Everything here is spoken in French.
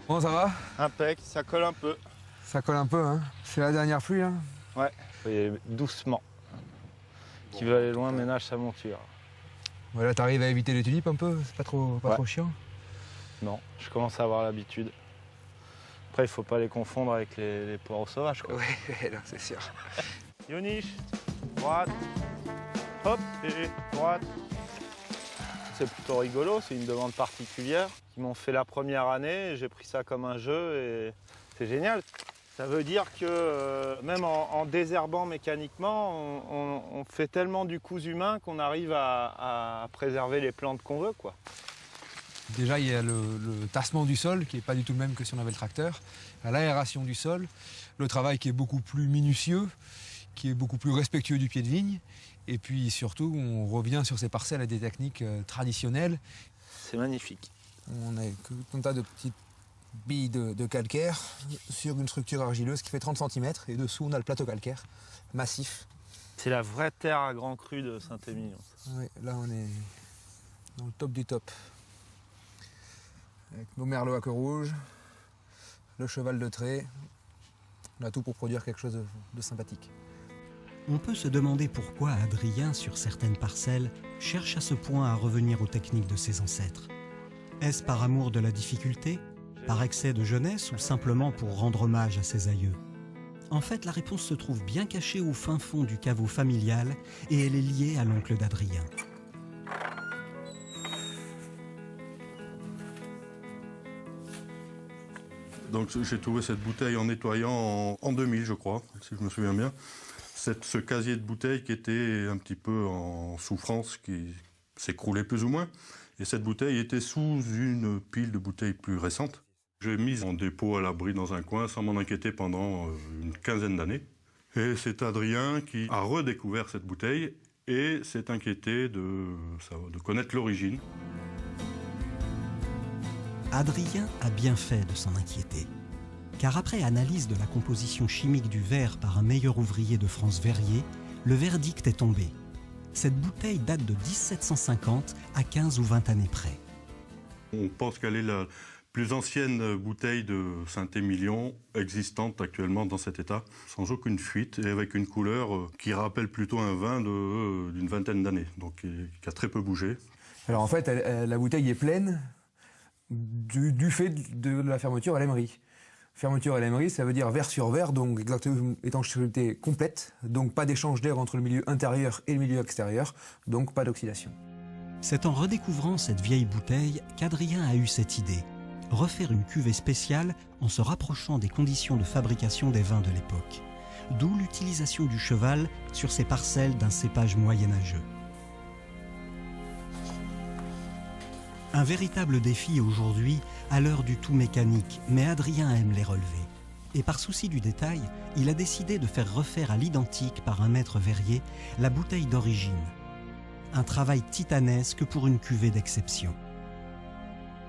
Bon, ça va? Impec, ça colle un peu. Ça colle un peu, hein? C'est la dernière pluie, là? Ouais, faut y aller doucement. Qui veut aller loin ménage sa monture. Voilà, t'arrives à éviter les tulipes un peu? C'est pas trop chiant? Non, je commence à avoir l'habitude. Après, il faut pas les confondre avec les poireaux sauvages, quoi. Ouais, non, c'est sûr. Yoniche, droite, hop, et droite. C'est plutôt rigolo, c'est une demande particulière. Ils m'ont fait la première année, j'ai pris ça comme un jeu et c'est génial. Ça veut dire que même en désherbant mécaniquement, on fait tellement du cousu humain qu'on arrive à préserver les plantes qu'on veut, quoi. Déjà, il y a le tassement du sol qui n'est pas du tout le même que si on avait le tracteur. L'aération du sol, le travail qui est beaucoup plus minutieux, qui est beaucoup plus respectueux du pied de vigne. Et puis surtout, on revient sur ces parcelles à des techniques traditionnelles. C'est magnifique. On a tout un tas de petites billes de calcaire sur une structure argileuse qui fait 30 cm. Et dessous, on a le plateau calcaire massif. C'est la vraie terre à grand cru de Saint-Émilion. Oui, là, on est dans le top du top. Avec nos merlots à queue rouge, le cheval de trait. On a tout pour produire quelque chose de sympathique. On peut se demander pourquoi Adrien, sur certaines parcelles, cherche à ce point à revenir aux techniques de ses ancêtres. Est-ce par amour de la difficulté, par excès de jeunesse ou simplement pour rendre hommage à ses aïeux? En fait, la réponse se trouve bien cachée au fin fond du caveau familial et elle est liée à l'oncle d'Adrien. Donc j'ai trouvé cette bouteille en nettoyant en 2000, je crois, si je me souviens bien. Ce casier de bouteille qui était un petit peu en souffrance, qui s'écroulait plus ou moins. Et cette bouteille était sous une pile de bouteilles plus récentes. J'ai mis en dépôt à l'abri dans un coin sans m'en inquiéter pendant une quinzaine d'années. Et c'est Adrien qui a redécouvert cette bouteille et s'est inquiété de connaître l'origine. Adrien a bien fait de s'en inquiéter. Car après analyse de la composition chimique du verre par un meilleur ouvrier de France Verrier, le verdict est tombé. Cette bouteille date de 1750 à 15 ou 20 années près. On pense qu'elle est la plus ancienne bouteille de Saint-Émilion existante actuellement dans cet état, sans aucune fuite et avec une couleur qui rappelle plutôt un vin d'une vingtaine d'années, donc qui a très peu bougé. Alors en fait, la bouteille est pleine du fait de la fermeture à l'émery. Fermeture à l'émery, ça veut dire verre sur verre, donc exactement étanchéité complète, donc pas d'échange d'air entre le milieu intérieur et le milieu extérieur, donc pas d'oxydation. C'est en redécouvrant cette vieille bouteille qu'Adrien a eu cette idée. Refaire une cuvée spéciale en se rapprochant des conditions de fabrication des vins de l'époque. D'où l'utilisation du cheval sur ces parcelles d'un cépage moyenâgeux. Un véritable défi aujourd'hui, à l'heure du tout mécanique, mais Adrien aime les relever. Et par souci du détail, il a décidé de faire refaire à l'identique par un maître verrier la bouteille d'origine. Un travail titanesque pour une cuvée d'exception.